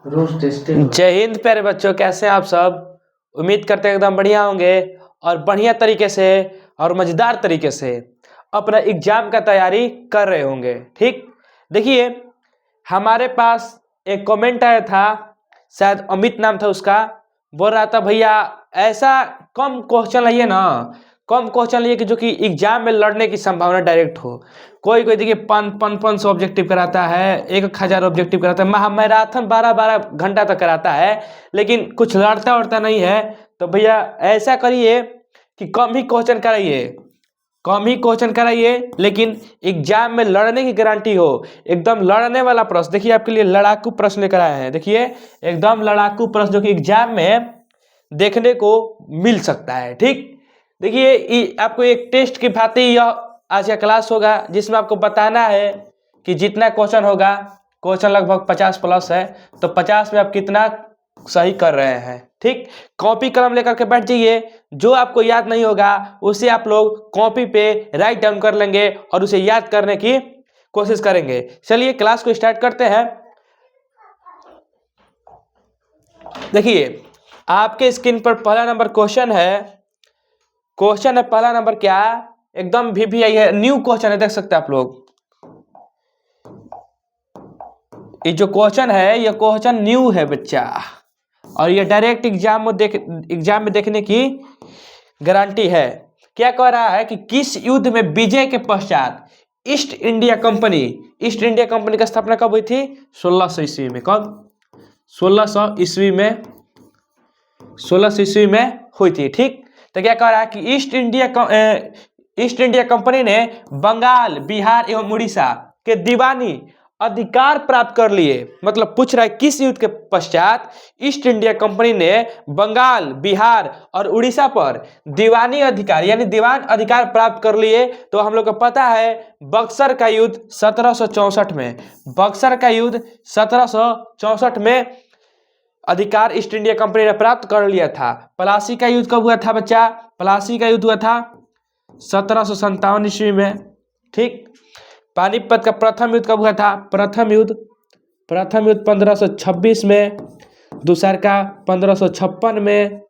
रोज tested. जय हिंद प्यारे बच्चों, कैसे हैं आप सब। उम्मीद करते हैं एकदम बढ़िया होंगे और बढ़िया तरीके से और मज़ेदार तरीके से अपना एग्जाम का तैयारी कर रहे होंगे। ठीक, देखिए हमारे पास एक कमेंट आया था, शायद अमित नाम था उसका, बोल रहा था भैया ऐसा कम क्वेश्चन लाइए ना, कम क्वेश्चन लिए कि जो कि एग्जाम में लड़ने की संभावना डायरेक्ट हो। कोई कोई देखिए 500 ऑब्जेक्टिव कराता है, 1000 ऑब्जेक्टिव कराता है, मैराथन 12-12 घंटा तक कराता है, लेकिन कुछ लड़ता उड़ता नहीं है। तो भैया ऐसा करिए कि कम ही क्वेश्चन कराइए, कम ही क्वेश्चन कराइए, लेकिन एग्जाम में लड़ने की गारंटी हो। एकदम लड़ने वाला प्रश्न, देखिए आपके लिए लड़ाकू प्रश्न लेकर आए हैं। देखिए एकदम लड़ाकू प्रश्न जो कि एग्जाम में देखने को मिल सकता है। ठीक, देखिए आपको एक टेस्ट की भांति यह आज का क्लास होगा, जिसमें आपको बताना है कि जितना क्वेश्चन होगा, क्वेश्चन लगभग 50 प्लस है, तो 50 में आप कितना सही कर रहे हैं। ठीक, कॉपी कलम लेकर के बैठ जाइए, जो आपको याद नहीं होगा उसे आप लोग कॉपी पे राइट डाउन कर लेंगे और उसे याद करने की कोशिश करेंगे। चलिए क्लास को स्टार्ट करते हैं। देखिए आपके स्क्रीन पर पहला नंबर क्वेश्चन है, क्वेश्चन है पहला नंबर क्या, एकदम VVI है, न्यू क्वेश्चन है, देख सकते हैं आप लोग। ये जो क्वेश्चन है ये क्वेश्चन न्यू है बच्चा, और ये डायरेक्ट एग्जाम में देखने की गारंटी है। क्या कह रहा है कि किस युद्ध में विजय के पश्चात ईस्ट इंडिया कंपनी की स्थापना कब हुई थी? 1600 ईस्वी में। कब? 1600 ईस्वी में, 1600 ईस्वी में हुई थी। ठीक, तो क्या कह रहा है कि ईस्ट इंडिया कंपनी ने बंगाल, बिहार एवं उड़ीसा के दीवानी अधिकार प्राप्त कर लिए। मतलब पूछ रहा है किस युद्ध के पश्चात ईस्ट इंडिया कंपनी ने बंगाल, बिहार और उड़ीसा पर दीवानी अधिकार यानी दीवान अधिकार प्राप्त कर लिए। तो हम लोग को पता है बक्सर का युद्ध 1764 में, बक्सर का युद्ध 1764 में अधिकार ईस्ट इंडिया कंपनी ने प्राप्त कर लिया था। प्लासी का युद्ध कब हुआ था बच्चा? प्लासी का युद्ध हुआ था 1757 ईस्वी में। ठीक, पानीपत का प्रथम युद्ध कब हुआ था? प्रथम युद्ध 1526 में, दूसरा का 1556 में,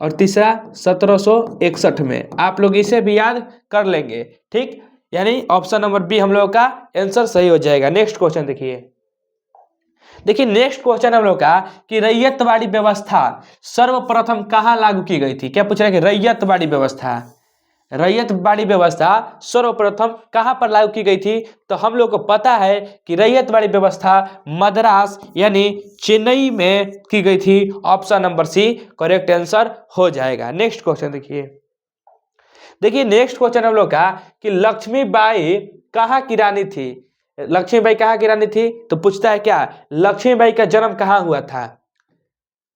और तीसरा 1761 में। आप लोग इसे भी याद कर लेंगे। ठीक, यानी ऑप्शन नंबर बी हम लोगों का आंसर सही हो जाएगा। नेक्स्ट क्वेश्चन देखिए नेक्स्ट क्वेश्चन हम लोग का कि रैयतवाड़ी व्यवस्था सर्वप्रथम कहाँ लागू की गई थी? क्या पूछ रहा है कि रैयतवाड़ी व्यवस्था सर्वप्रथम कहां पर लागू की गई थी? तो हम लोग को पता है कि रैयतवाड़ी व्यवस्था मद्रास यानी चेन्नई में की गई थी। Option number C correct answer हो जाएगा। नेक्स्ट क्वेश्चन देखिए नेक्स्ट क्वेश्चन हम लोग का कि लक्ष्मीबाई कहाँ की रानी थी? लक्ष्मीबाई कहाँ की रानी थी? तो पूछता है क्या लक्ष्मीबाई का जन्म कहाँ हुआ था?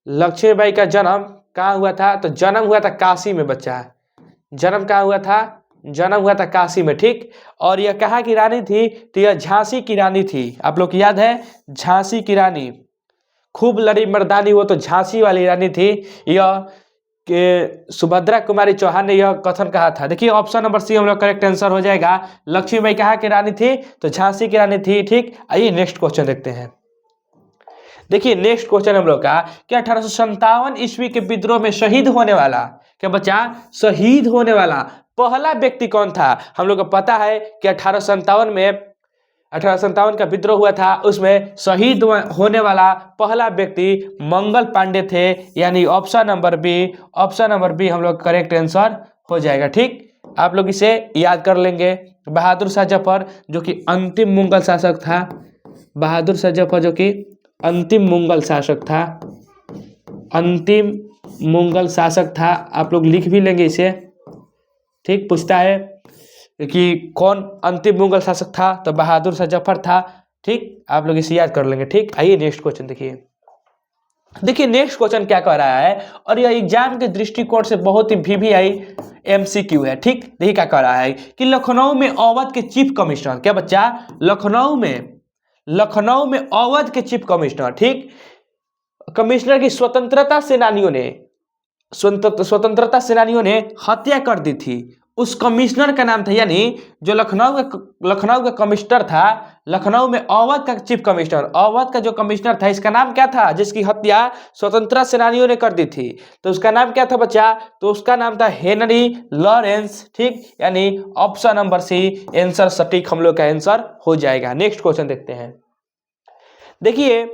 लक्ष्मीबाई का जन्म कहाँ हुआ था? तो जन्म हुआ था काशी में बच्चा। जन्म कहाँ हुआ था? जन्म हुआ था काशी में। ठीक, और यह कहाँ की रानी थी? तो यह झांसी की रानी थी। आप लोग को याद है झांसी की रानी, खूब लड़ी मर्दानी, वो तो झांसी वाली रानी थी। यह सुभद्रा कुमारी चौहान ने यह कथन कहा था। देखिए ऑप्शन नंबर सी हम लोग करेक्ट आंसर हो जाएगा। लक्ष्मीबाई कहाँ की रानी थी? तो झांसी की रानी थी। ठीक, आइए नेक्स्ट क्वेश्चन देखते हैं। देखिए नेक्स्ट क्वेश्चन हम लोग का कि 1857 ईस्वी के विद्रोह में शहीद होने वाला, क्या बच्चा शहीद होने वाला पहला व्यक्ति कौन था? हम लोग को पता है कि 1857 का विद्रोह हुआ था, उसमें शहीद होने वाला पहला व्यक्ति मंगल पांडे थे। यानी ऑप्शन नंबर बी हम लोग करेक्ट आंसर हो जाएगा। ठीक, आप लोग इसे याद कर लेंगे। बहादुर शाह जफर जो कि अंतिम मुगल शासक था, बहादुर शाह जफर जो कि अंतिम मुगल शासक था, अंतिम मुगल शासक था। आप लोग लिख भी लेंगे इसे। ठीक, पूछता है कि कौन अंतिम मुगल शासक था? तो बहादुर शाह जफर था। ठीक, आप लोग इसे याद कर लेंगे। ठीक, आइए नेक्स्ट क्वेश्चन देखिए नेक्स्ट क्वेश्चन क्या कह रहा है, और यह एग्जाम के दृष्टिकोण से बहुत ही VVI MCQ है। ठीक, देखिए क्या कह रहा है कि लखनऊ में अवध के चीफ कमिश्नर, क्या बच्चा लखनऊ में अवध के चीफ कमिश्नर, ठीक, कमिश्नर की स्वतंत्रता सेनानियों ने हत्या कर दी थी। उस कमिश्नर का नाम था, यानी जो लखनऊ का कमिश्नर था, लखनऊ में अवध का चीफ कमिश्नर, अवध का जो कमिश्नर था, इसका नाम क्या था, जिसकी हत्या स्वतंत्रता सेनानियों ने कर दी थी, तो उसका नाम क्या था बच्चा, तो उसका नाम था हेनरी लॉरेंस। ठीक, यानी ऑप्शन नंबर सी आंसर सटीक हम लोग का आंसर हो जाएगा। नेक्स्ट क्वेश्चन देखते हैं। देखिए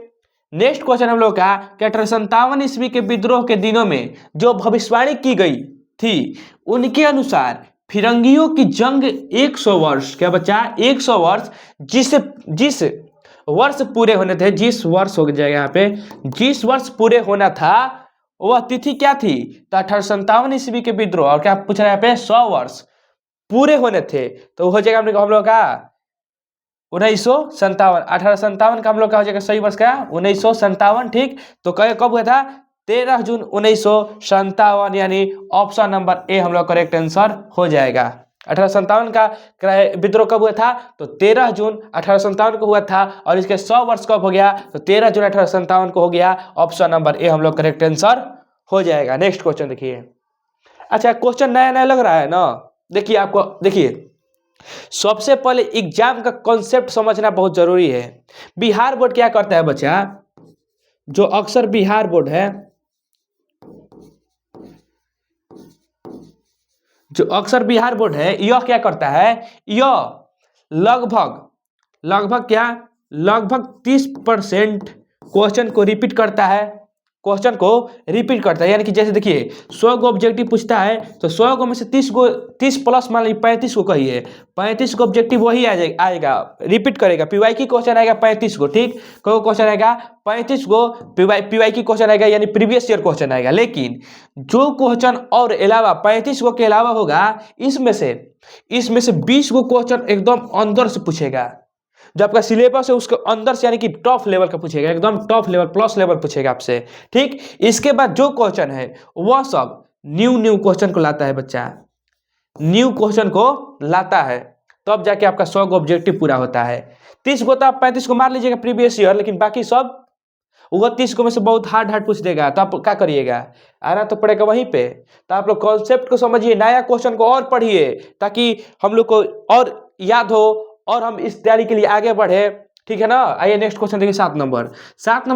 नेक्स्ट क्वेश्चन हम लोग का, 1857 ईस्वी के विद्रोह के दिनों में जो भविष्यवाणी की गई थी, उनके अनुसार फिरंगियों की जंग 100 वर्ष, क्या बच्चा, 100 वर्ष, जिस वर्ष पूरे होने थे, जिस वर्ष हो जाएगा यहाँ पे, जिस वर्ष पूरे होना था वह तिथि क्या थी, तो 1857 ईस्वी के विद्रोह, और क्या पूछ रहा है यहाँ पे, 100 वर्ष पूरे होने थे, तो हो जाएगा हम लोग का 1957, 1857 का हम लोग का हो जाएगा सही वर्ष का 1957। ठीक, तो कब हुआ था, 13 जून 1957, यानी ऑप्शन नंबर ए हम लोग करेक्ट आंसर हो जाएगा। 1857 का विद्रोह कब हुआ था, तो 13 जून 1857 को हुआ था, और इसके 100 वर्ष कब हो गया, तो 13 जून 1857 को हो गया। ऑप्शन नंबर ए हम लोग करेक्ट आंसर हो जाएगा। नेक्स्ट क्वेश्चन देखिए। अच्छा, क्वेश्चन नया नया लग रहा है ना, देखिए आपको, देखिए सबसे पहले एग्जाम का कॉन्सेप्ट समझना बहुत जरूरी है। बिहार बोर्ड क्या करता है बच्चा, जो अक्सर बिहार बोर्ड है, जो अक्सर बिहार बोर्ड है, यह क्या करता है, यह लगभग क्या, लगभग 30% क्वेश्चन को रिपीट करता है, क्वेश्चन को रिपीट करता है। यानी कि जैसे देखिए 100 को ऑब्जेक्टिव पूछता है, तो 100 को में से 30 प्लस मान लीजिए 35 को कहिए, 35 को ऑब्जेक्टिव वही आएगा, रिपीट करेगा, पीवाई की क्वेश्चन आएगा 35 को। ठीक, कोई क्वेश्चन आएगा 35 को पीवाई की क्वेश्चन आएगा, यानी प्रीवियस ईयर क्वेश्चन आएगा। लेकिन जो क्वेश्चन और अलावा 35 को के अलावा होगा, इसमें से 20 को क्वेश्चन एकदम अंदर से पूछेगा, जो आपका सिलेबस है उसके अंदर से, यानी कि टॉप लेवल का पूछेगा, एकदम टॉप लेवल प्लस लेवल पूछेगा आपसे। ठीक, इसके बाद जो क्वेश्चन है वह सब न्यू क्वेश्चन को लाता है बच्चा, न्यू क्वेश्चन को लाता है, तब तो जाके आपका 100 का ऑब्जेक्टिव पूरा होता है। 30 को तो आप 35 को मार लीजिएगा प्रीवियस ईयर, लेकिन बाकी सब वो 30 को में से बहुत हार्ड पूछ देगा, तो आप क्या करिएगा, आना तो पड़ेगा वहीं पे। तो आप लोग कॉन्सेप्ट को समझिए, नया क्वेश्चन को और पढ़िए, ताकि हम लोग को और याद हो और हम इस तैयारी के लिए आगे बढ़े। ठीक है ना। आइए नेक्स्ट क्वेश्चन देखिए, 7 नंबर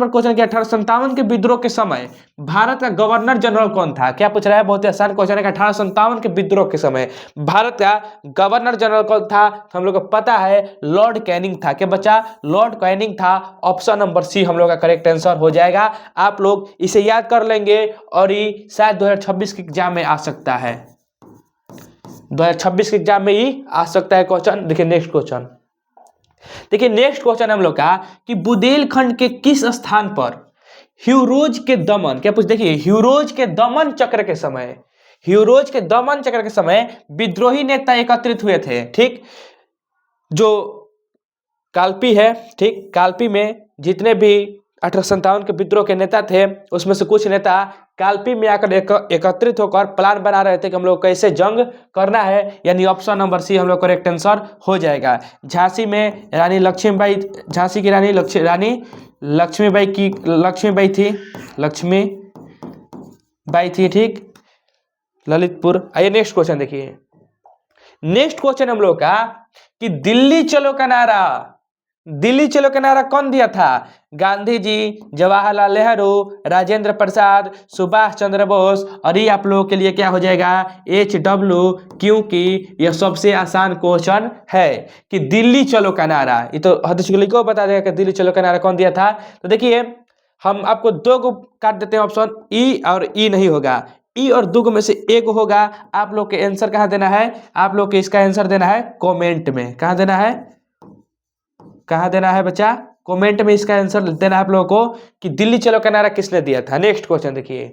क्वेश्चन क्या, 1857 के विद्रोह के समय भारत का गवर्नर जनरल कौन था, क्या पूछ रहा है, बहुत ही आसान क्वेश्चन है। 1857 के विद्रोह के समय भारत का गवर्नर जनरल कौन था, तो हम लोग को पता है लॉर्ड कैनिंग था। क्या बच्चा, लॉर्ड कैनिंग था। ऑप्शन नंबर सी हम लोग का करेक्ट आंसर हो जाएगा। आप लोग इसे याद कर लेंगे और ये शायद 2026 के एग्जाम में आ सकता है, 2026 के एग्जाम में ही आ सकता है क्वेश्चन। देखिए नेक्स्ट क्वेश्चन, देखिए नेक्स्ट क्वेश्चन हम लोग का कि बुंदेलखंड के किस स्थान पर ह्यूरोज के दमन, क्या पूछ, देखिए ह्यूरोज के दमन चक्र के समय, ह्यूरोज के दमन चक्र के समय विद्रोही नेता एकत्रित हुए थे। ठीक, जो कालपी है, ठीक, कालपी में जितने भी 1857 के विद्रोह के नेता थे, उसमें से कुछ नेता कालपी में आकर एकत्रित होकर प्लान बना रहे थे कि हम लोग कैसे जंग करना है, यानी ऑप्शन नंबर सी हम लोग करेक्ट आंसर हो जाएगा। झांसी में रानी लक्ष्मीबाई, झांसी की रानी लक्ष्मीबाई थी। ठीक, ललितपुर। आइए नेक्स्ट क्वेश्चन देखिए। नेक्स्ट क्वेश्चन हम लोग का कि दिल्ली चलो का नारा, दिल्ली चलो का नारा कौन दिया था, गांधी जी, जवाहरलाल नेहरू, राजेंद्र प्रसाद, सुभाष चंद्र बोस। और ये आप लोगों के लिए क्या हो जाएगा, HW, क्योंकि यह सबसे आसान क्वेश्चन है कि दिल्ली चलो का नारा, ये तो हदीस को बता देगा कि दिल्ली चलो का नारा कौन दिया था। तो देखिए हम आपको 2 को काट देते हैं, ऑप्शन ई और ई नहीं होगा, ई और 2 में से एक होगा। आप लोग के आंसर कहाँ देना है, आप लोग के इसका आंसर देना है कमेंट में। कहाँ देना है, कहाँ देना है बच्चा, कमेंट में इसका आंसर देना है आप लोगों को कि दिल्ली चलो का नारा किसने दिया था। नेक्स्ट क्वेश्चन देखिए,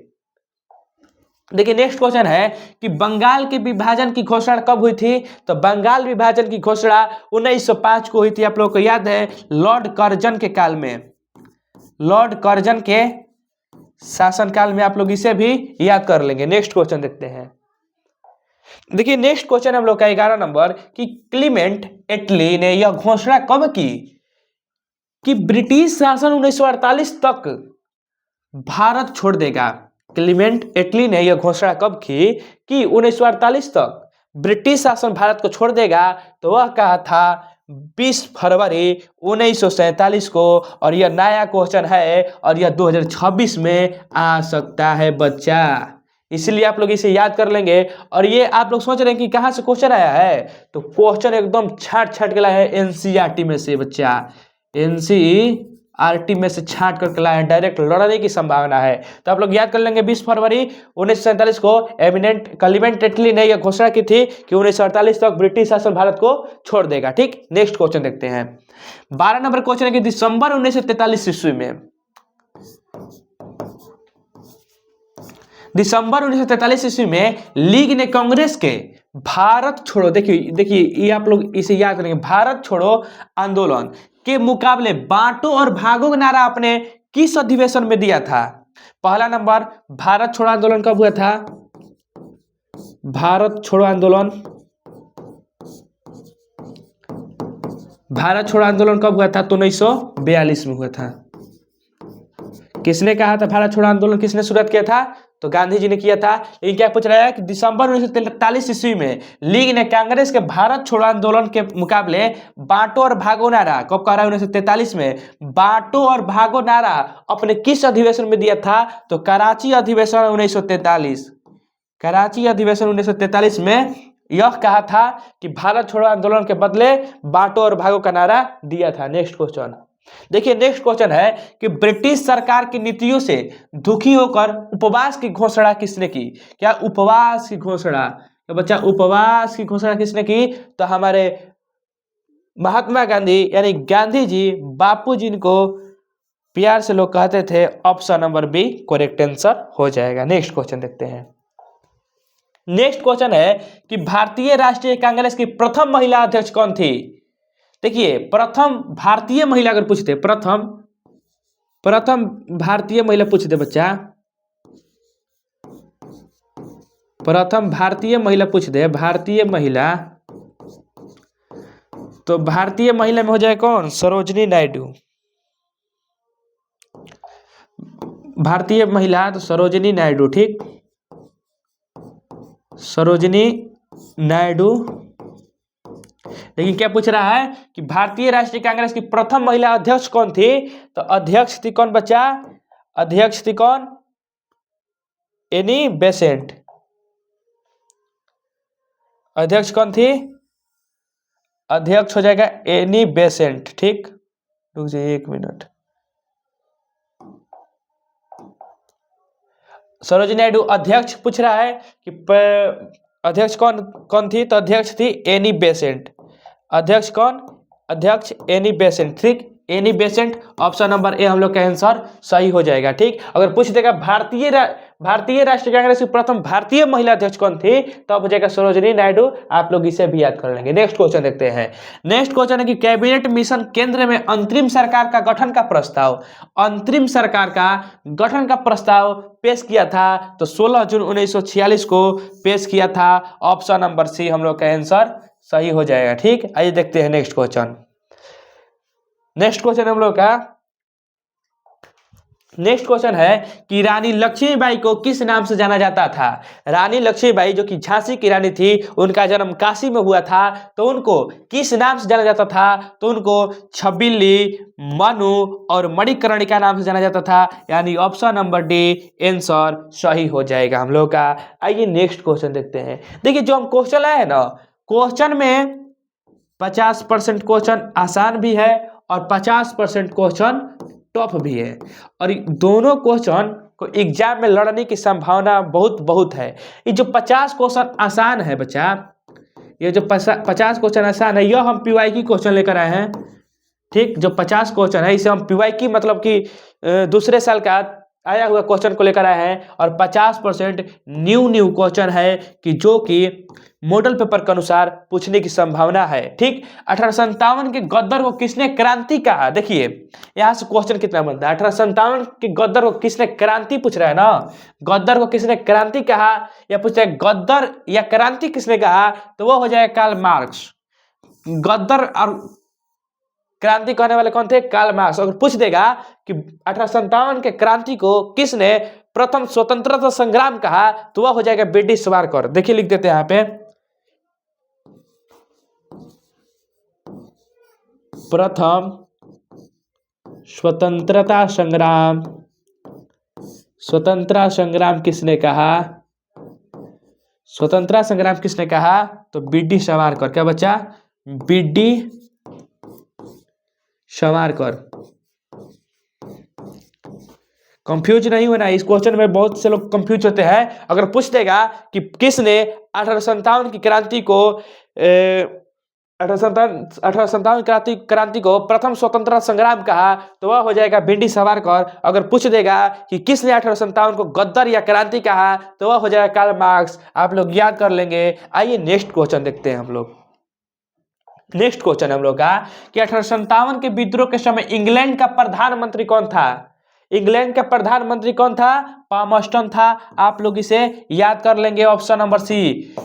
देखिए नेक्स्ट क्वेश्चन है कि बंगाल के विभाजन की घोषणा कब हुई थी, तो बंगाल विभाजन की घोषणा 1905 को हुई थी। आप लोगों को याद है लॉर्ड कर्जन के काल में, लॉर्ड कर्जन के शासनकाल में, आप लोग इसे भी याद कर लेंगे। नेक्स्ट क्वेश्चन देखते हैं। देखिए नेक्स्ट क्वेश्चन हम लोग का 11 नंबर कि क्लीमेंट एटली ने यह घोषणा कब की कि ब्रिटिश शासन 1948 तक भारत छोड़ देगा। क्लीमेंट एटली ने यह घोषणा कब की कि 1948 तक ब्रिटिश शासन भारत को छोड़ देगा, तो वह कहा था 20 फरवरी 1947 को, और यह नया क्वेश्चन है और यह 2026 में आ सकता है बच्चा, इसलिए आप लोग इसे याद कर लेंगे। और ये आप लोग सोच रहे हैं कि कहाँ से क्वेश्चन आया है, तो क्वेश्चन एकदम छाट छाट के लाया है एनसीईआरटी में से बच्चा, एनसीईआरटी में से छाट करके लाया है, डायरेक्ट लड़ने की संभावना है। तो आप लोग याद कर लेंगे 20 फरवरी 1947 को क्लेमेंट एटली ने यह घोषणा की थी कि 1948 तक ब्रिटिश शासन भारत को छोड़ देगा। ठीक, नेक्स्ट क्वेश्चन देखते हैं। 12 नंबर क्वेश्चन है कि दिसंबर 1943 ईस्वी में, दिसंबर 1943 ईस्वी में लीग ने कांग्रेस के भारत छोड़ो, देखिए ये आप लोग इसे याद करेंगे, भारत छोड़ो आंदोलन के मुकाबले बांटो और भागो का नारा अपने किस अधिवेशन में दिया था। पहला नंबर, भारत छोड़ो आंदोलन कब हुआ था? भारत छोड़ो आंदोलन, भारत छोड़ो आंदोलन कब हुआ था? तो 1942 में हुआ था। किसने कहा था भारत छोड़ो आंदोलन, किसने शुरुआत किया था? तो गांधी जी ने किया था। लेकिन क्या पूछ रहा है कि दिसंबर 1943 ईस्वी में लीग ने कांग्रेस के भारत छोड़ो आंदोलन के मुकाबले बांटो और भागो नारा, कब कह रहा है? 1943 में बांटो और भागो नारा अपने किस अधिवेशन में दिया था? तो कराची अधिवेशन 1943, कराची अधिवेशन 1943 में यह कहा था कि भारत छोड़ो आंदोलन के बदले बांटो और भागो का नारा दिया था। नेक्स्ट क्वेश्चन देखिए, नेक्स्ट क्वेश्चन है कि ब्रिटिश सरकार की नीतियों से दुखी होकर उपवास की घोषणा किसने की? क्या उपवास की घोषणा? तो बच्चा उपवास की घोषणा किसने की? तो हमारे महात्मा गांधी यानी गांधी जी, बापू जी को प्यार से लोग कहते थे। Option number B correct answer हो जाएगा। नेक्स्ट क्वेश्चन देखते हैं। नेक्स्ट क्वेश्चन है कि भारतीय राष्ट्रीय कांग्रेस की प्रथम महिला अध्यक्ष कौन थी? देखिए, प्रथम भारतीय महिला अगर पूछते, प्रथम भारतीय महिला पूछते बच्चा, प्रथम भारतीय महिला पूछते, भारतीय महिला, तो भारतीय महिला में हो जाए कौन? सरोजिनी नायडू। भारतीय महिला तो सरोजिनी नायडू। ठीक, सरोजिनी नायडू। लेकिन क्या पूछ रहा है कि भारतीय राष्ट्रीय कांग्रेस की प्रथम महिला अध्यक्ष कौन थी? तो अध्यक्ष थी कौन बच्चा? अध्यक्ष थी कौन? Annie Besant. अध्यक्ष कौन थी? अध्यक्ष हो जाएगा एनी बेसेंट। ठीक, रुक जाइए 1 मिनट। सरोजिनी नायडू अध्यक्ष पूछ रहा है कि अध्यक्ष कौन कौन थी? तो अध्यक्ष थी एनी बेसेंट। अध्यक्ष कौन? अध्यक्ष एनी बेसेंट। ठीक, Annie Besant, option number A हम लोग का आंसर सही हो जाएगा। ठीक, अगर पूछ देगा भारतीय राष्ट्रीय कांग्रेस की प्रथम भारतीय महिला अध्यक्ष कौन थी, तो अब हो जाएगा सरोजिनी नायडू। आप लोग इसे भी याद कर लेंगे। नेक्स्ट क्वेश्चन देखते हैं। नेक्स्ट क्वेश्चन है कि कैबिनेट मिशन केंद्र में अंतरिम सरकार का गठन का प्रस्ताव, अंतरिम सरकार का गठन का प्रस्ताव पेश किया था, तो 16 जून 1946 को पेश किया था। ऑप्शन नंबर सी हम लोग का आंसर सही हो जाएगा। ठीक, आइए देखते हैं नेक्स्ट क्वेश्चन। नेक्स्ट क्वेश्चन हम लोग का, नेक्स्ट क्वेश्चन है कि रानी लक्ष्मीबाई को किस नाम से जाना जाता था? रानी लक्ष्मीबाई जो कि झांसी की रानी थी, उनका जन्म काशी में हुआ था, तो उनको किस नाम से जाना जाता था? तो उनको छबिल्ली, मनु और मणिकर्णिका नाम से जाना जाता था, यानी ऑप्शन नंबर डी आंसर सही हो जाएगा हम लोग का। आइए नेक्स्ट क्वेश्चन देखते हैं। देखिए, जो हम क्वेश्चन लाए हैं ना, क्वेश्चन में 50% क्वेश्चन आसान भी है और 50% क्वेश्चन टफ भी है, और दोनों क्वेश्चन को एग्जाम में लड़ने की संभावना बहुत है। ये जो 50 क्वेश्चन आसान है बच्चा, ये जो 50 क्वेश्चन आसान है, यह हम पीवाईक्यू क्वेश्चन लेकर आए हैं। ठीक, जो 50 क्वेश्चन है इसे हम पीवाईक्यू मतलब कि दूसरे साल का आया हुआ क्वेश्चन को लेकर आए हैं, और 50% न्यू क्वेश्चन है कि जो कि मॉडल पेपर के अनुसार पूछने की संभावना है। ठीक, 1857 के गद्दर को किसने क्रांति कहा? देखिए यहां से क्वेश्चन कितना बनता है। 1857 के गद्दर को किसने क्रांति, पूछ रहा है ना, गद्दर को किसने क्रांति कहा, या पूछ रहा है गद्दर या क्रांति किसने कहा, तो वो हो जाएगा कार्ल मार्क्स। गद्दर और क्रांति कहने वाले कौन थे? Karl Marx. अगर पूछ देगा कि 1857 के क्रांति को किसने प्रथम स्वतंत्रता संग्राम कहा, तो वह हो जाएगा बी डी सावरकर। देखिए लिख देते हैं यहाँ पे, प्रथम स्वतंत्रता संग्राम, स्वतंत्रता संग्राम किसने कहा? स्वतंत्रता संग्राम किसने कहा? तो बी.डी. सावरकर। क्या बच्चा? बी.डी. सावरकर। कंफ्यूज नहीं होना, इस क्वेश्चन में बहुत से लोग कंफ्यूज होते हैं। अगर पूछ देगा कि किसने 1857 की क्रांति को 1857 क्रांति को प्रथम स्वतंत्रता संग्राम कहा, तो वह हो जाएगा बी.डी. सावरकर। अगर पूछ देगा कि किसने 1857 को गद्दार या क्रांति कहा, तो वह हो जाएगा कार्ल मार्क्स। आप लोग याद कर लेंगे। आइए नेक्स्ट क्वेश्चन देखते हैं हम लोग। नेक्स्ट क्वेश्चन हम लोग का कि 1857 के विद्रोह के समय इंग्लैंड का प्रधानमंत्री कौन था? इंग्लैंड का प्रधानमंत्री कौन था? पामस्टन था। आप लोग इसे याद कर लेंगे। ऑप्शन नंबर सी।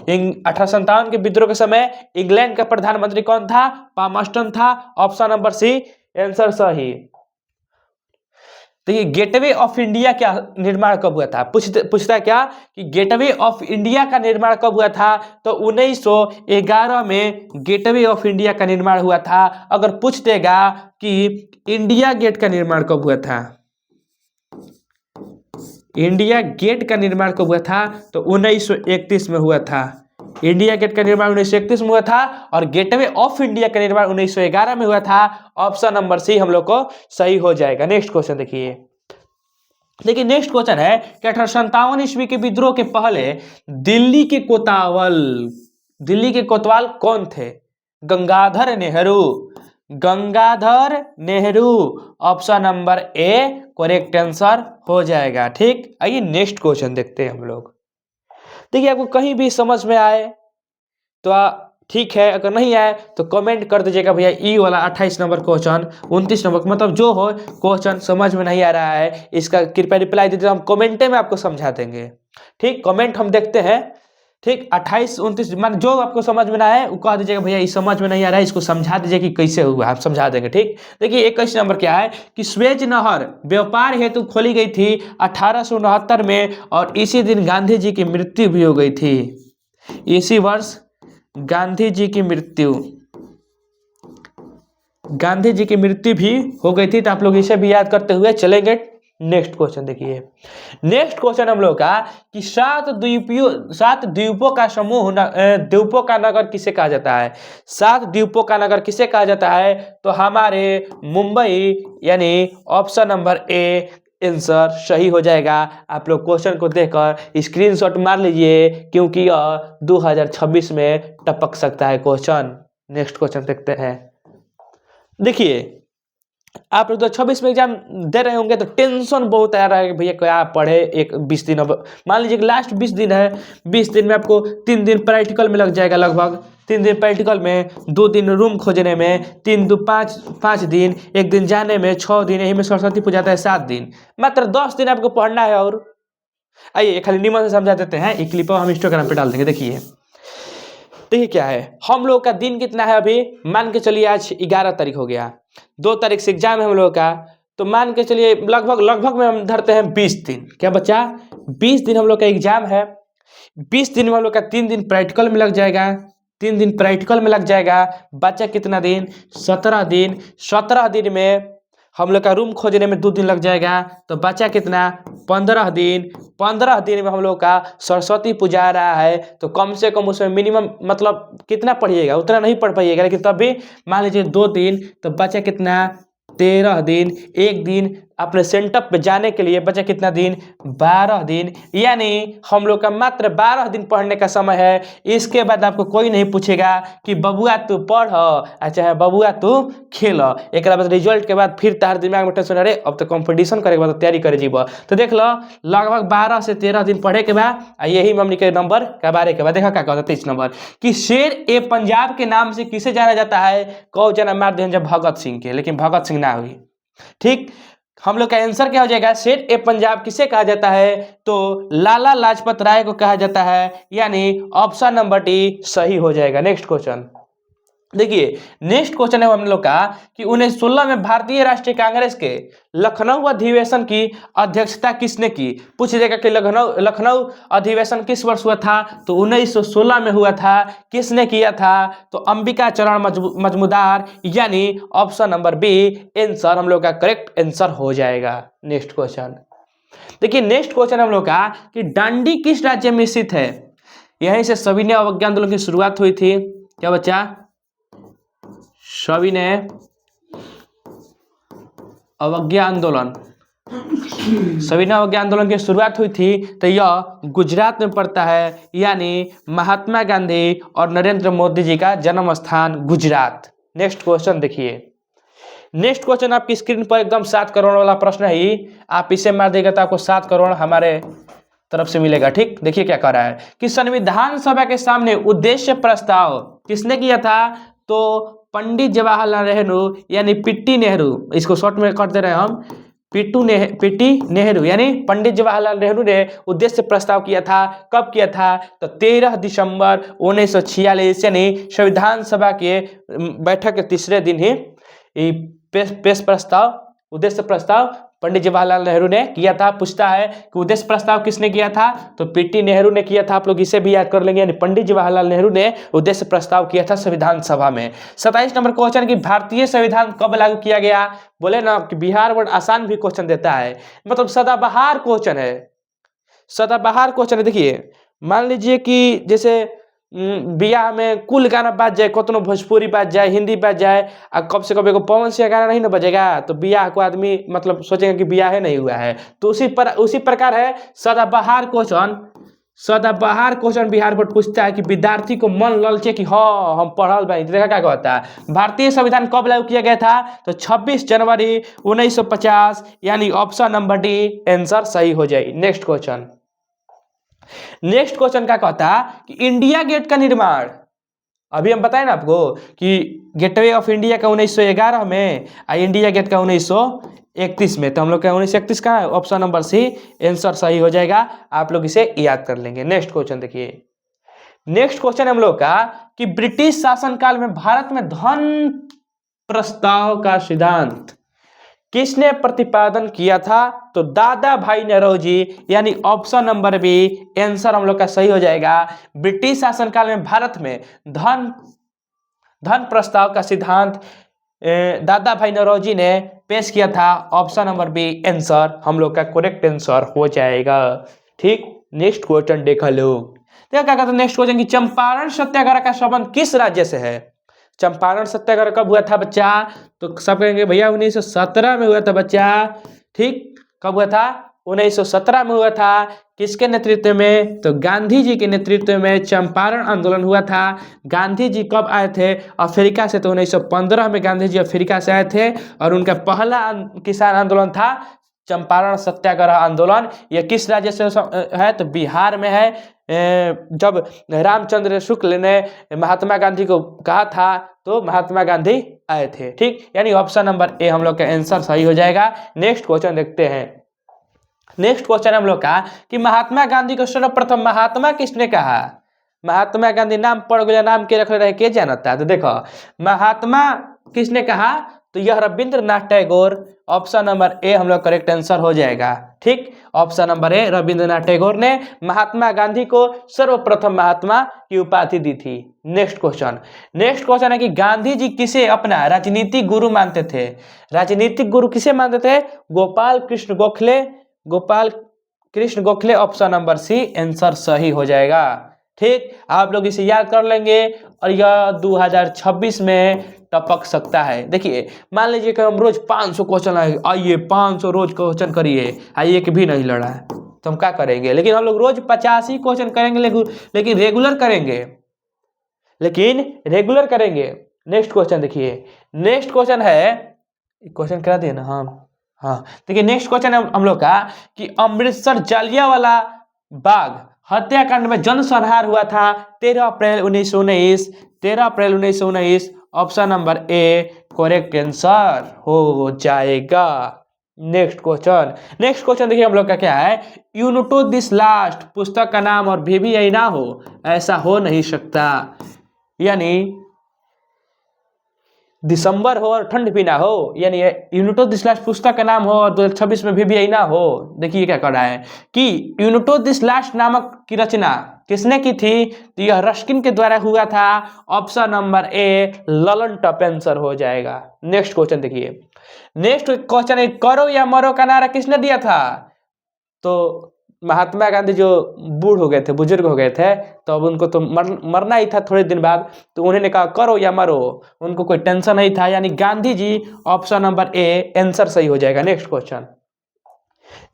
1857 के विद्रोह के समय इंग्लैंड का प्रधानमंत्री कौन था? पामस्टन था। ऑप्शन नंबर सी आंसर सही। देखिए गेटवे ऑफ इंडिया क्या निर्माण कब हुआ था? पूछता है क्या कि गेटवे ऑफ इंडिया का निर्माण कब हुआ था? तो 1911 में गेटवे ऑफ इंडिया का निर्माण हुआ था। अगर पूछ देगा कि इंडिया गेट का निर्माण कब हुआ था? इंडिया गेट का निर्माण कब हुआ था? तो 1931 में हुआ था। इंडिया गेट का निर्माण 1931 में हुआ था और गेटवे ऑफ इंडिया का निर्माण 1911 में हुआ था। ऑप्शन नंबर सी हम लोग को सही हो जाएगा। नेक्स्ट क्वेश्चन देखिए। नेक्स्ट क्वेश्चन है कि 1857 ईस्वी के विद्रोह के पहले दिल्ली के कोतवाल कौन थे? Gangadhar Nehru. Gangadhar Nehru. Option number A correct answer हो जाएगा। ठीक, आइए नेक्स्ट क्वेश्चन देखते हैं हम लोग। देखिए आपको कहीं भी समझ में आए तो ठीक है, अगर नहीं आए तो कमेंट कर दीजिएगा भैया ई वाला 28 नंबर क्वेश्चन 29 नंबर मतलब जो हो क्वेश्चन समझ में नहीं आ रहा है इसका कृपया रिप्लाई दीजिए, हम कमेंटे में आपको समझा देंगे। ठीक, कमेंट हम देखते हैं। ठीक, 28 29 मान जो आपको समझ में ना आए वो कह दीजिएगा भैया इस समझ में नहीं आ रहा है, इसको समझा दीजिए कि कैसे हुआ, हम समझा देंगे। ठीक, देखिए 21 नंबर क्या है कि स्वेज नहर व्यापार हेतु खोली गई थी 1869 में और इसी दिन गांधी जी की मृत्यु भी हो गई थी। इसी वर्ष गांधी जी की मृत्यु भी हो गई थी। तो आप लोग इसे भी याद करते हुए चलेंगे। नेक्स्ट क्वेश्चन देखिए। नेक्स्ट क्वेश्चन हम लोग का कि 7 द्वीपों का समूह द्वीपों का नगर किसे कहा जाता है? 7 द्वीपों का नगर किसे कहा जाता है? तो हमारे मुंबई, यानी ऑप्शन नंबर ए आंसर सही हो जाएगा। आप लोग क्वेश्चन को देखकर स्क्रीनशॉट मार लीजिए क्योंकि 2026 में टपक सकता है क्वेश्चन। नेक्स्ट क्वेश्चन देखते हैं। देखिए आप लोग 2026 में एग्जाम दे रहे होंगे तो टेंशन बहुत आ रहा है कि भैया क्या पढ़े। एक 20 दिन अब मान लीजिए कि लास्ट 20 दिन है, 20 दिन में आपको 3 दिन प्रैक्टिकल में लग जाएगा, लगभग 3 दिन प्रैक्टिकल में, 2 दिन रूम खोजने में, 3 2 5 दिन, 1 दिन जाने में, 6 दिन, यही में सरस्वती पूजा है 7 दिन, मात्र 10 दिन आपको पढ़ना है। और आइए खाली नियम से समझा देते हैं, एक क्लिप हम इंस्टाग्राम पे डाल देंगे। देखिए क्या है, हम लोग का दिन कितना है अभी, मान के चलिए आज 11 तारीख हो गया, 2 तारीख से एग्जाम है हम लोग का, तो मान के चलिए लगभग में हम धरते हैं 20 दिन। क्या बच्चा? 20 दिन हम लोग का एग्जाम है। 20 दिन में हम लोग का 3 दिन प्रैक्टिकल में लग जाएगा, 3 दिन प्रैक्टिकल में लग जाएगा। बच्चा कितना दिन? 17 दिन। 17 दिन में हम लोग का रूम खोजने में 2 दिन लग जाएगा, तो बचा कितना? 15 दिन। 15 दिन में हम लोग का सरस्वती पूजा आ रहा है, तो कम से कम उसमें मिनिमम मतलब कितना पढ़िएगा? उतना नहीं पढ़ पाइएगा, लेकिन तब भी मान लीजिए 2 दिन, तो बचा कितना? 13 दिन। 1 दिन अपने सेंटर पे जाने के लिए बचा कितना दिन? 12 दिन। यानी हम लोग का मात्र 12 दिन पढ़ने का समय है। इसके बाद आपको कोई नहीं पूछेगा कि बबुआ तू पढ़, अच्छा बबुआ तू खेल। एक बाद रिजल्ट के बाद फिर तार दिमाग में टेंशन, अरे अब तो कंपटीशन करे के बाद तैयारी करे जीव। तो देख लो लगभग 12 से 13 दिन पढ़े के बाद यही मम्मी के नंबर के बारे के बाद देखा क्या कहता 23 नंबर कि शेर ए पंजाब के नाम से किसे जाना जाता है? कौ जना मार दिया जब भगत सिंह के, लेकिन भगत सिंह ना हुई। ठीक, हम लोग का आंसर क्या हो जाएगा? शेर ए पंजाब किसे कहा जाता है? तो लाला लाजपत राय को कहा जाता है, यानी ऑप्शन नंबर डी सही हो जाएगा। Next question. देखिए नेक्स्ट क्वेश्चन है हम लोग का कि 1916 में भारतीय राष्ट्रीय कांग्रेस के लखनऊ अधिवेशन की अध्यक्षता किसने की। पूछ देगा कि लखनऊ लखनऊ अधिवेशन किस वर्ष हुआ था, तो 1916 में हुआ था। किसने किया था, तो अंबिका चरण मजमूदार, यानी ऑप्शन नंबर बी आंसर हम लोग का करेक्ट आंसर हो जाएगा। नेक्स्ट क्वेश्चन देखिए, नेक्स्ट क्वेश्चन हम लोग का कि डांडी किस राज्य में स्थित है। यहीं से सविनय अवज्ञा आंदोलन की शुरुआत हुई थी। क्या बच्चा, सविनय अवज्ञा आंदोलन, सविनय अवज्ञा आंदोलन की शुरुआत हुई थी तो यह गुजरात में पड़ता है, यानी महात्मा गांधी और नरेंद्र मोदी जी का जन्म स्थान गुजरात। नेक्स्ट क्वेश्चन देखिए, नेक्स्ट क्वेश्चन आपकी स्क्रीन पर एकदम 7 करोड़ वाला प्रश्न है ही, आप इसे मार देगा तो आपको 7 करोड़ हमारे तरफ से मिलेगा। ठीक, देखिए क्या कह रहा है कि संविधान सभा के सामने उद्देश्य प्रस्ताव किसने किया था, तो पंडित जवाहरलाल नेहरू यानी पीटी नेहरू, इसको शॉर्ट में कर दे रहे हैं हम, पीटी नेहरू यानी पंडित जवाहरलाल नेहरू ने उद्देश्य प्रस्ताव किया था। कब किया था, तो 13 दिसंबर 1946 यानी संविधान सभा के बैठक के तीसरे दिन ही पेश प्रस्ताव, उद्देश्य प्रस्ताव पंडित जवाहरलाल नेहरू ने किया था। पूछता है कि उद्देश्य प्रस्ताव किसने किया था, तो पीटी नेहरू ने किया था। आप लोग इसे भी याद कर लेंगे, यानी पंडित जवाहरलाल नेहरू ने उद्देश्य प्रस्ताव किया था संविधान सभा में। 27 नंबर क्वेश्चन कि भारतीय संविधान कब लागू किया गया। बोले ना कि बिहार बोर्ड आसान भी क्वेश्चन देता है, मतलब सदाबहार क्वेश्चन है, सदाबहार क्वेश्चन है। देखिए मान लीजिए कि जैसे बियाह में कुल गाना बाज जाए, कतनो भोजपुरी बाज जाए, हिंदी बाज जाए, और कब से कब एगो पवन सिंह गाना नहीं ना बजेगा तो बियाह को आदमी मतलब सोचेगा कि बियाह नहीं हुआ है। तो उसी प्रकार है सदाबहार क्वेश्चन। सदाबहार क्वेश्चन बिहार बोर्ड पूछता है कि विद्यार्थी को मन ललचे कि हाँ हम पढ़ल बानी। देखा क्या कहता है, भारतीय संविधान कब लागू किया गया था, तो 26 जनवरी 1950, यानी ऑप्शन नंबर डी आंसर सही हो जाए। नेक्स्ट क्वेश्चन, नेक्स्ट क्वेश्चन क्या कहता कि इंडिया गेट का निर्माण, अभी हम बताए ना आपको कि गेटवे ऑफ इंडिया का 1911 में और इंडिया गेट का 1931 में, तो हम लोग का 1931 का ऑप्शन नंबर सी आंसर सही हो जाएगा। आप लोग इसे याद कर लेंगे। नेक्स्ट क्वेश्चन देखिए, नेक्स्ट क्वेश्चन हम लोग का कि ब्रिटिश शासनकाल में भारत में धन प्रस्ताव का सिद्धांत किसने प्रतिपादन किया था, तो दादा भाई नौरोजी, यानी ऑप्शन नंबर बी आंसर हम लोग का सही हो जाएगा। ब्रिटिश शासनकाल में भारत में धन प्रस्ताव का सिद्धांत दादा भाई नौरोजी ने पेश किया था। ऑप्शन नंबर बी आंसर हम लोग का करेक्ट आंसर हो जाएगा। ठीक, नेक्स्ट क्वेश्चन देखा लोग, क्या कहता है नेक्स्ट क्वेश्चन की चंपारण सत्याग्रह का संबंध किस राज्य से है। चंपारण सत्याग्रह कब हुआ था बच्चा, तो सब कहेंगे भैया 1917 में हुआ था बच्चा। ठीक, कब हुआ था, 1917 में हुआ था। किसके नेतृत्व में, तो गांधी जी के नेतृत्व में चंपारण आंदोलन हुआ था। गांधी जी कब आए थे, अफ्रीका से, तो 1915 में गांधी जी अफ्रीका से आए थे और उनका पहला किसान आंदोलन था चंपारण सत्याग्रह आंदोलन। यह किस राज्य से है, तो बिहार में है। जब रामचंद्र शुक्ल ने महात्मा गांधी को कहा था तो महात्मा गांधी आए थे। ठीक, यानी ऑप्शन नंबर ए हम लोग का आंसर सही हो जाएगा। नेक्स्ट क्वेश्चन देखते हैं। नेक्स्ट क्वेश्चन हम लोग का कि महात्मा गांधी को सर्वप्रथम महात्मा किसने कहा। महात्मा गांधी नाम पढ़ गया, नाम के रख रहे के जानता है, तो देखो महात्मा किसने कहा, तो यह Rabindranath Tagore. Option number A हम लोग करेक्ट आंसर हो जाएगा। ठीक, option number A Rabindranath Tagore ने महात्मा गांधी को सर्वप्रथम महात्मा की उपाधि दी थी। नेक्स्ट क्वेश्चन, नेक्स्ट क्वेश्चन है कि गांधी जी किसे अपना राजनीतिक गुरु मानते थे। राजनीतिक गुरु किसे मानते थे, Gopal Krishna Gokhale. Gopal Krishna Gokhale, option number C answer सही हो जाएगा। ठीक, आप लोग इसे याद कर लेंगे और यह 2026 में टपक सकता है। देखिए मान लीजिए कि हम रोज 500 क्वेश्चन आइए 500 रोज क्वेश्चन करिए, आइए कि भी नहीं लड़ा है तो हम क्या करेंगे, लेकिन हम लोग रोज 85 क्वेश्चन करेंगे, लेकिन रेगुलर करेंगे, लेकिन रेगुलर करेंगे। नेक्स्ट क्वेश्चन देखिए, नेक्स्ट क्वेश्चन है, क्वेश्चन करा दिए ना, हाँ देखिए नेक्स्ट क्वेश्चन है हम लोग का कि अमृतसर जालियांवाला बाग हत्याकांड में जनसंहार हुआ था 13 अप्रैल 1919। 13 अप्रैल 1919, option number A correct answer हो जाएगा। नेक्स्ट क्वेश्चन, नेक्स्ट क्वेश्चन देखिए हम लोग का क्या है, यूनिटो दिस लास्ट पुस्तक का नाम और भी यही ना हो, ऐसा हो नहीं सकता। यानी दिसंबर हो और ठंड भी ना हो, यानी यूनिटोदिसलास पुस्तक का नाम हो और 2026 में भी ना हो। देखिए क्या कर रहा है कि यूनिटोदिसलास नामक की रचना किसने की थी, तो यह रस्किन के द्वारा हुआ था। ऑप्शन नंबर ए ललन टपेंसर हो जाएगा। नेक्स्ट क्वेश्चन देखिए, नेक्स्ट क्वेश्चन है, करो या मरो का नारा किसने दिया था। तो महात्मा गांधी जो बूढ़ हो गए थे, बुजुर्ग हो गए थे, तो अब उनको तो मरना ही था थोड़े दिन बाद, तो उन्होंने कहा करो या मरो, उनको कोई टेंशन नहीं था, यानी Gandhi ji. Option number A answer सही हो जाएगा। नेक्स्ट क्वेश्चन,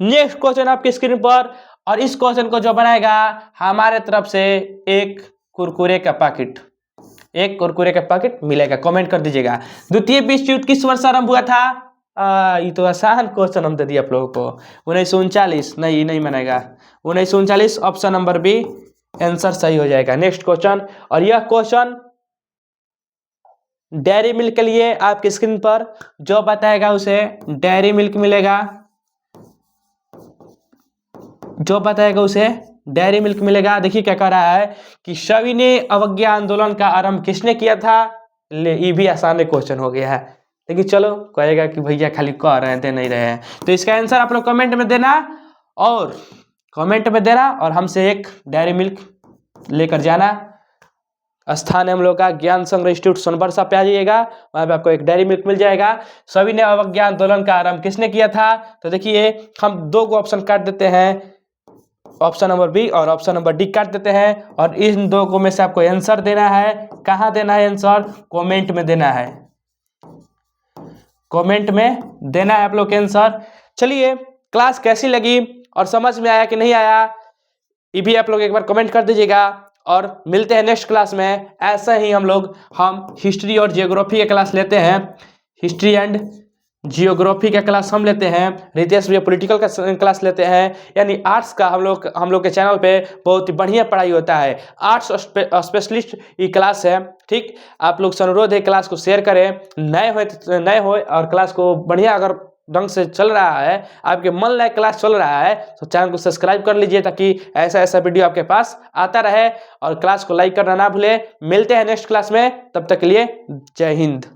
नेक्स्ट क्वेश्चन आपकी स्क्रीन पर, और इस क्वेश्चन को जो बनाएगा हमारे तरफ से एक कुरकुरे का पैकेट, एक कुरकुरे का पैकेट मिलेगा। कमेंट कर दीजिएगा। द्वितीय विश्व युद्ध किस वर्ष आरंभ हुआ था। ये तो आसान क्वेश्चन हम दे दिए आप लोगों को। 1939, नहीं नहीं बनेगा। 1939 ऑप्शन नंबर बी आंसर सही हो जाएगा। नेक्स्ट क्वेश्चन, और यह क्वेश्चन डेयरी मिल्क के लिए आपकी स्क्रीन पर जो बताएगा उसे डेयरी मिल्क मिलेगा, जो बताएगा उसे डेयरी मिल्क मिलेगा। देखिए क्या कह रहा है कि सविनय अवज्ञा आंदोलन का आरंभ किसने किया था। ले ये भी आसान क्वेश्चन हो गया है, लेकिन चलो कहेगा कि भैया खाली कह रहे थे नहीं रहे हैं, तो इसका आंसर आप लोग कमेंट में देना, और कमेंट में देना, और हमसे एक डेयरी मिल्क लेकर जाना। स्थान है हम लोग का ज्ञान संग्रह इंस्टीट्यूट सोनबरसा पे आ जाइएगा, वहाँ पे आपको एक डेयरी मिल्क मिल जाएगा। सविनय अवज्ञा आंदोलन का आरंभ किसने किया था, तो देखिए हम दो को ऑप्शन काट देते हैं, ऑप्शन नंबर बी और ऑप्शन नंबर डी काट देते हैं, और इन दो को में से आपको आंसर देना है। कहाँ देना है आंसर, कमेंट में देना है, कमेंट में देना है आप लोग के आंसर। चलिए, क्लास कैसी लगी और समझ में आया कि नहीं आया, ये भी आप लोग एक बार कमेंट कर दीजिएगा, और मिलते हैं नेक्स्ट क्लास में। ऐसा ही हम हिस्ट्री और जियोग्राफी का क्लास लेते हैं, हिस्ट्री एंड जियोग्राफी का क्लास हम लेते हैं, रितेश भैया पॉलिटिकल का क्लास लेते हैं, यानी आर्ट्स का हम लोग के चैनल पे बहुत ही बढ़िया पढ़ाई होता है। आर्ट्स स्पेशलिस्ट ये क्लास है, ठीक। आप लोग से अनुरोध है क्लास को शेयर करें, नए हो और क्लास को बढ़िया अगर ढंग से चल रहा है, आपके मन लायक क्लास चल रहा है, तो चैनल को सब्सक्राइब कर लीजिए ताकि ऐसा ऐसा वीडियो आपके पास आता रहे, और क्लास को लाइक करना ना भूले। मिलते हैं नेक्स्ट क्लास में, तब तक के लिए जय हिंद।